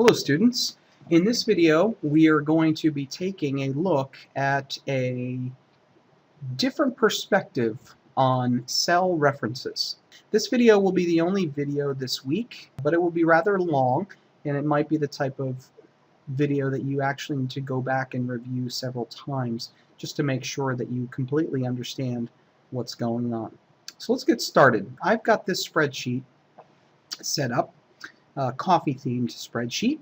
Hello students. In this video we are going to be taking a look at a different perspective on cell references. This video will be the only video this week, but it will be rather long, and it might be the type of video that you actually need to go back and review several times just to make sure that you completely understand what's going on. So let's get started. I've got this spreadsheet set up, a coffee themed spreadsheet,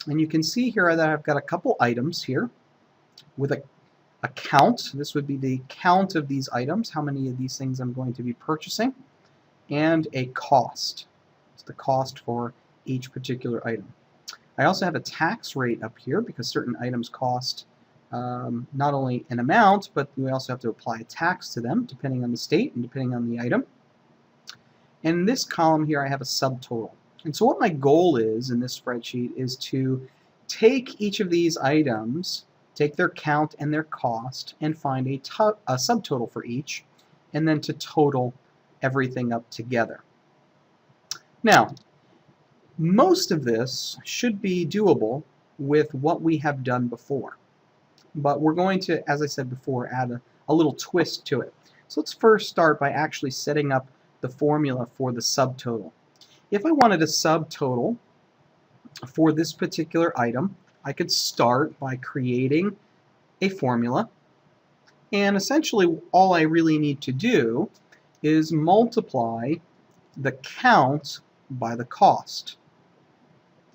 and you can see here that I've got a couple items here with a count. This would be the count of these items, how many of these things I'm going to be purchasing, and a cost. It's the cost for each particular item. I also have a tax rate up here because certain items cost not only an amount, but we also have to apply a tax to them depending on the state and depending on the item. And in this column here I have a subtotal. And so what my goal is in this spreadsheet is to take each of these items, take their count and their cost, and find a subtotal for each, and then to total everything up together. Now, most of this should be doable with what we have done before. But we're going to, as I said before, add a little twist to it. So let's first start by actually setting up the formula for the subtotal. If I wanted a subtotal for this particular item, I could start by creating a formula, and essentially all I really need to do is multiply the count by the cost.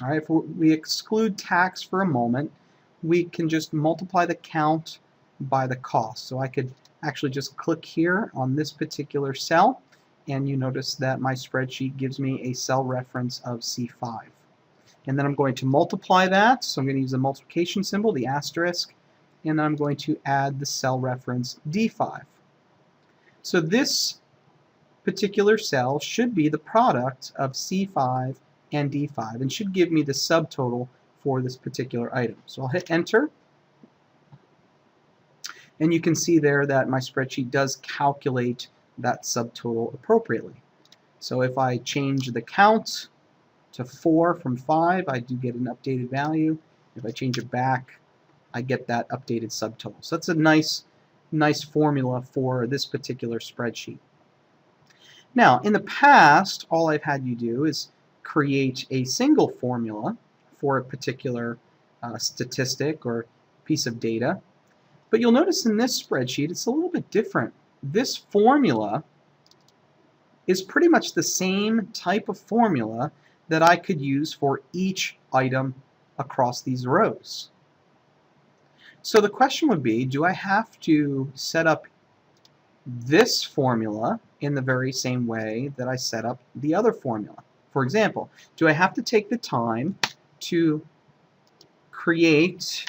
All right, if we exclude tax for a moment, we can just multiply the count by the cost. So I could actually just click here on this particular cell, and you notice that my spreadsheet gives me a cell reference of C5. And then I'm going to multiply that, so I'm going to use the multiplication symbol, the asterisk, and I'm going to add the cell reference D5. So this particular cell should be the product of C5 and D5 and should give me the subtotal for this particular item. So I'll hit enter, and you can see there that my spreadsheet does calculate that subtotal appropriately. So if I change the count to 4 from 5, I do get an updated value. If I change it back, I get that updated subtotal. So that's a nice formula for this particular spreadsheet. Now, in the past, all I've had you do is create a single formula for a particular statistic or piece of data. But you'll notice in this spreadsheet, it's a little bit different. This formula is pretty much the same type of formula that I could use for each item across these rows. So the question would be, do I have to set up this formula in the very same way that I set up the other formula? For example, do I have to take the time to create,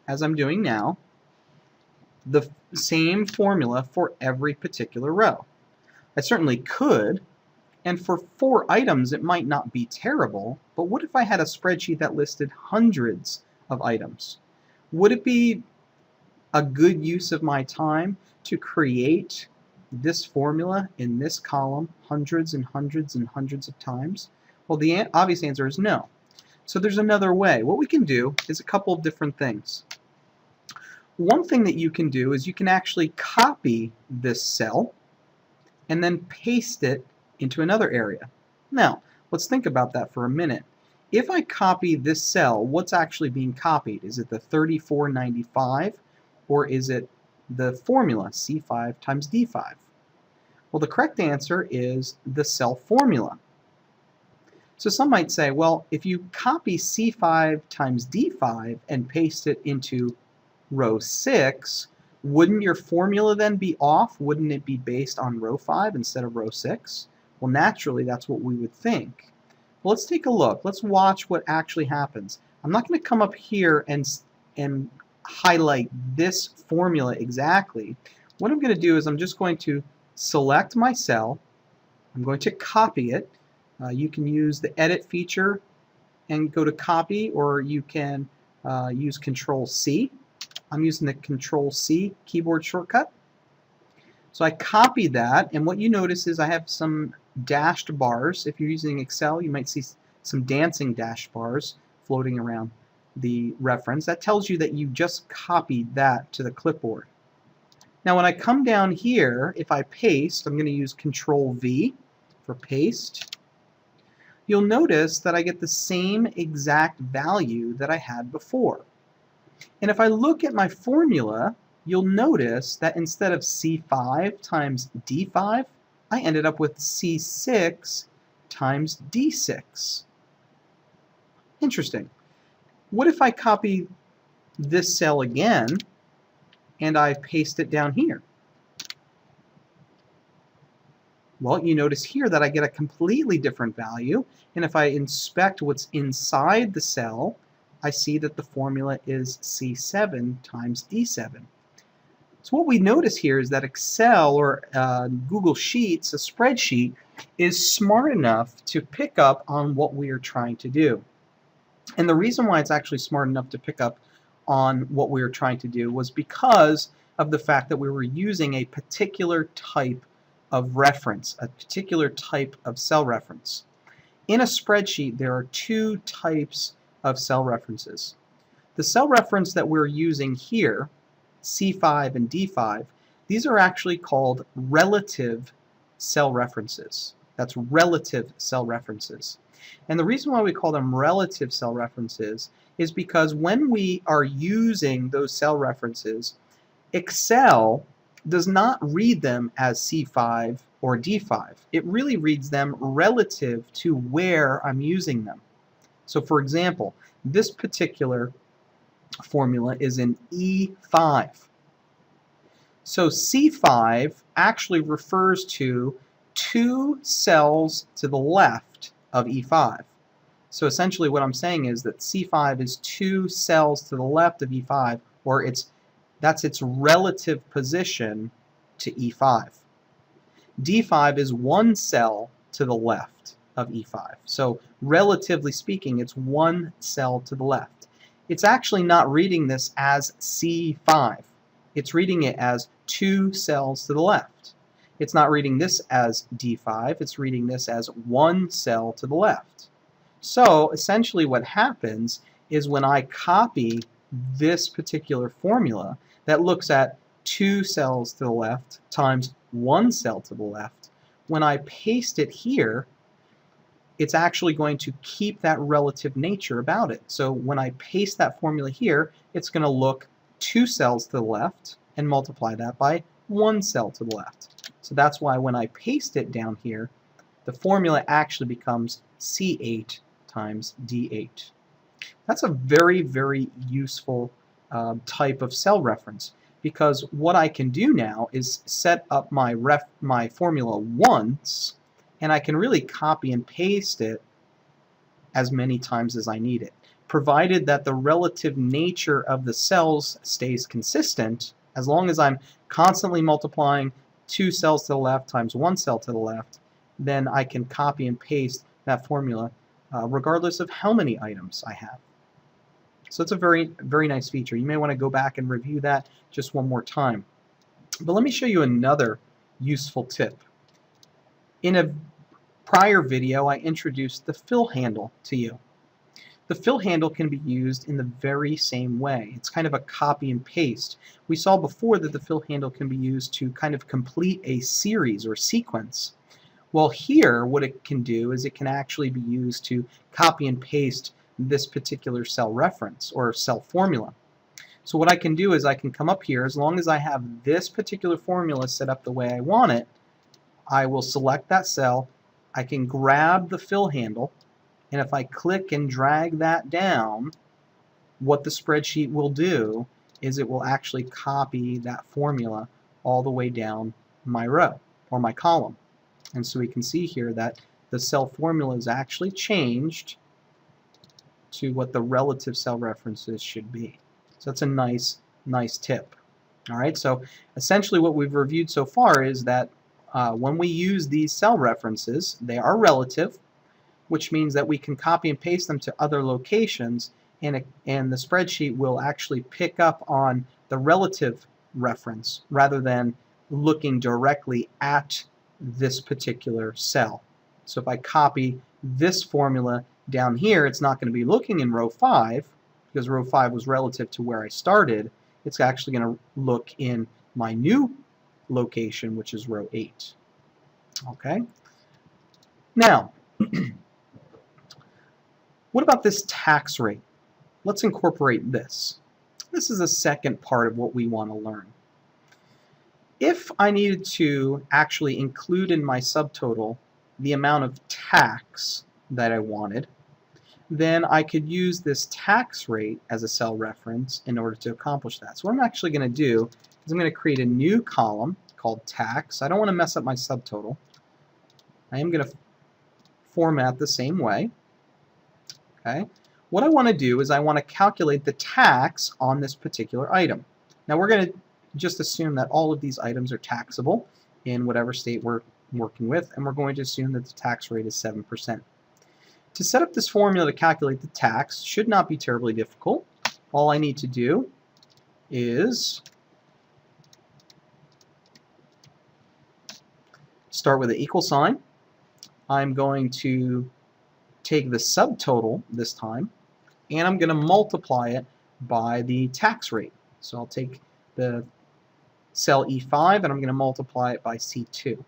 as I'm doing now, the same formula for every particular row? I certainly could, and for 4 items it might not be terrible, but what if I had a spreadsheet that listed hundreds of items? Would it be a good use of my time to create this formula in this column hundreds and hundreds and hundreds of times? Well, the obvious answer is no. So there's another way. What we can do is a couple of different things. One thing that you can do is you can actually copy this cell and then paste it into another area. Now, let's think about that for a minute. If I copy this cell, what's actually being copied? Is it the 3495, or is it the formula C5 times D5? Well, the correct answer is the cell formula. So some might say, well, if you copy C5 times D5 and paste it into row 6, wouldn't your formula then be off? Wouldn't it be based on row 5 instead of row 6? Well, naturally, that's what we would think. Well, let's take a look. Let's watch what actually happens. I'm not going to come up here and highlight this formula exactly. What I'm going to do is I'm just going to select my cell. I'm going to copy it. You can use the edit feature and go to copy, or you can use Control-C. I'm using the Control-C keyboard shortcut. So I copied that, and what you notice is I have some dashed bars. If you're using Excel, you might see some dancing dash bars floating around the reference. That tells you that you just copied that to the clipboard. Now when I come down here, if I paste, I'm going to use Control V for paste. You'll notice that I get the same exact value that I had before. And if I look at my formula, you'll notice that instead of C5 times D5, I ended up with C6 times D6. Interesting. What if I copy this cell again and I paste it down here? Well, you notice here that I get a completely different value, and if I inspect what's inside the cell, I see that the formula is C7 times D7. So what we notice here is that Excel or Google Sheets, a spreadsheet, is smart enough to pick up on what we are trying to do. And the reason why it's actually smart enough to pick up on what we were trying to do was because of the fact that we were using a particular type of reference, a particular type of cell reference. In a spreadsheet, there are two types of cell references. The cell reference that we're using here, C5 and D5, these are actually called relative cell references. That's relative cell references. And the reason why we call them relative cell references is because when we are using those cell references, Excel does not read them as C5 or D5. It really reads them relative to where I'm using them. So for example, this particular formula is in E5. So C5 actually refers to two cells to the left of E5. So essentially what I'm saying is that C5 is two cells to the left of E5, or that's its relative position to E5. D5 is one cell to the left of E5. So relatively speaking, it's one cell to the left. It's actually not reading this as C5. It's reading it as two cells to the left. It's not reading this as D5. It's reading this as one cell to the left. So essentially what happens is when I copy this particular formula that looks at two cells to the left times one cell to the left, when I paste it here, it's actually going to keep that relative nature about it. So when I paste that formula here, it's going to look two cells to the left and multiply that by one cell to the left. So that's why when I paste it down here, the formula actually becomes C8 times D8. That's a very, very useful type of cell reference, because what I can do now is set up my formula once, and I can really copy and paste it as many times as I need it. Provided that the relative nature of the cells stays consistent, as long as I'm constantly multiplying two cells to the left times one cell to the left, then I can copy and paste that formula regardless of how many items I have. So it's a very, very nice feature. You may want to go back and review that just one more time. But let me show you another useful tip. In a prior video, I introduced the fill handle to you. The fill handle can be used in the very same way. It's kind of a copy and paste. We saw before that the fill handle can be used to kind of complete a series or sequence. Well, here what it can do is it can actually be used to copy and paste this particular cell reference or cell formula. So what I can do is I can come up here, as long as I have this particular formula set up the way I want it, I will select that cell, I can grab the fill handle, and if I click and drag that down, what the spreadsheet will do is it will actually copy that formula all the way down my row or my column. And so we can see here that the cell formula is actually changed to what the relative cell references should be. So that's a nice tip. Alright, so essentially what we've reviewed so far is that when we use these cell references, they are relative, which means that we can copy and paste them to other locations, and the spreadsheet will actually pick up on the relative reference rather than looking directly at this particular cell. So if I copy this formula Down here, it's not going to be looking in row 5, because row 5 was relative to where I started. It's actually going to look in my new location, which is row 8. Okay? Now, what about this tax rate? Let's incorporate this. This is the second part of what we want to learn. If I needed to actually include in my subtotal the amount of tax that I wanted, then I could use this tax rate as a cell reference in order to accomplish that. So what I'm actually going to do is I'm going to create a new column called tax. I don't want to mess up my subtotal. I am going to format the same way. Okay. What I want to do is I want to calculate the tax on this particular item. Now we're going to just assume that all of these items are taxable in whatever state we're working with, and we're going to assume that the tax rate is 7%. To set up this formula to calculate the tax should not be terribly difficult. All I need to do is start with an equal sign. I'm going to take the subtotal this time, and I'm going to multiply it by the tax rate. So I'll take the cell E5 and I'm going to multiply it by C2.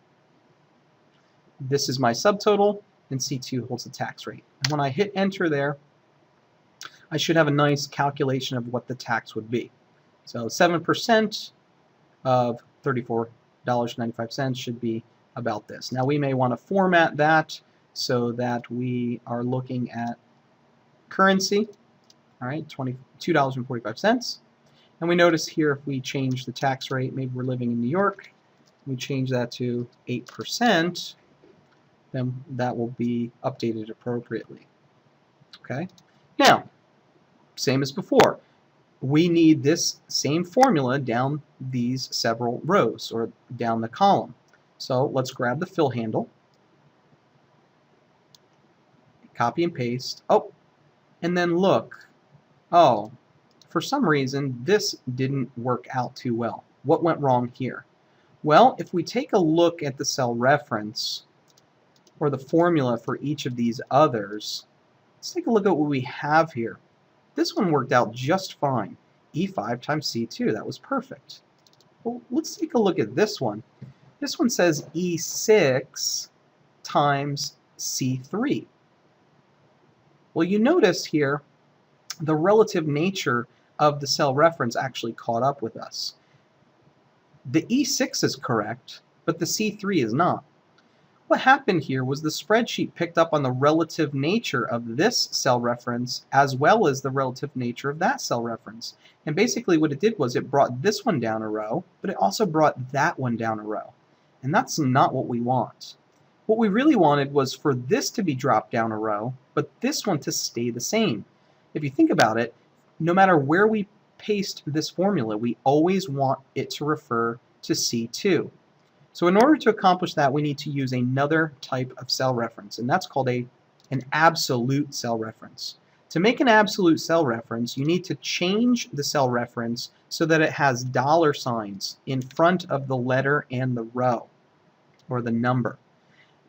This is my subtotal, and C2 holds the tax rate. And when I hit enter there, I should have a nice calculation of what the tax would be. So 7% of $34.95 should be about this. Now we may want to format that so that we are looking at currency, all right, $22.45. And we notice here if we change the tax rate, maybe we're living in New York, we change that to 8%, then that will be updated appropriately. Okay? Now, same as before, we need this same formula down these several rows, or down the column. So let's grab the fill handle, copy and paste, and then look, for some reason this didn't work out too well. What went wrong here? Well, if we take a look at the cell reference, or the formula for each of these others, let's take a look at what we have here. This one worked out just fine. E5 times C2, that was perfect. Well, let's take a look at this one. This one says E6 times C3. Well, you notice here the relative nature of the cell reference actually caught up with us. The E6 is correct, but the C3 is not. What happened here was the spreadsheet picked up on the relative nature of this cell reference as well as the relative nature of that cell reference. And basically what it did was it brought this one down a row, but it also brought that one down a row. And that's not what we want. What we really wanted was for this to be dropped down a row, but this one to stay the same. If you think about it, no matter where we paste this formula, we always want it to refer to C2. So in order to accomplish that, we need to use another type of cell reference, and that's called an absolute cell reference. To make an absolute cell reference, you need to change the cell reference so that it has dollar signs in front of the letter and the row, or the number.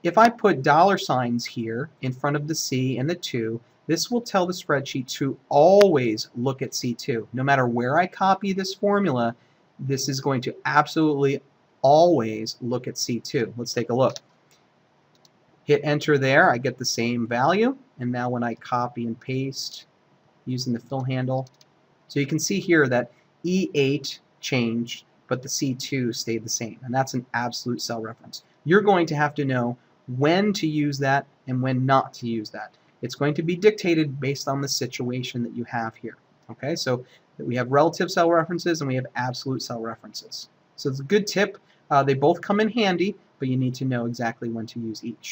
If I put dollar signs here in front of the C and the 2, this will tell the spreadsheet to always look at C2. No matter where I copy this formula, this is going to absolutely always look at C2. Let's take a look. Hit enter there, I get the same value, and now when I copy and paste using the fill handle, so you can see here that E8 changed, but the C2 stayed the same, and that's an absolute cell reference. You're going to have to know when to use that and when not to use that. It's going to be dictated based on the situation that you have here. Okay, so we have relative cell references and we have absolute cell references. So it's a good tip. They both come in handy, but you need to know exactly when to use each.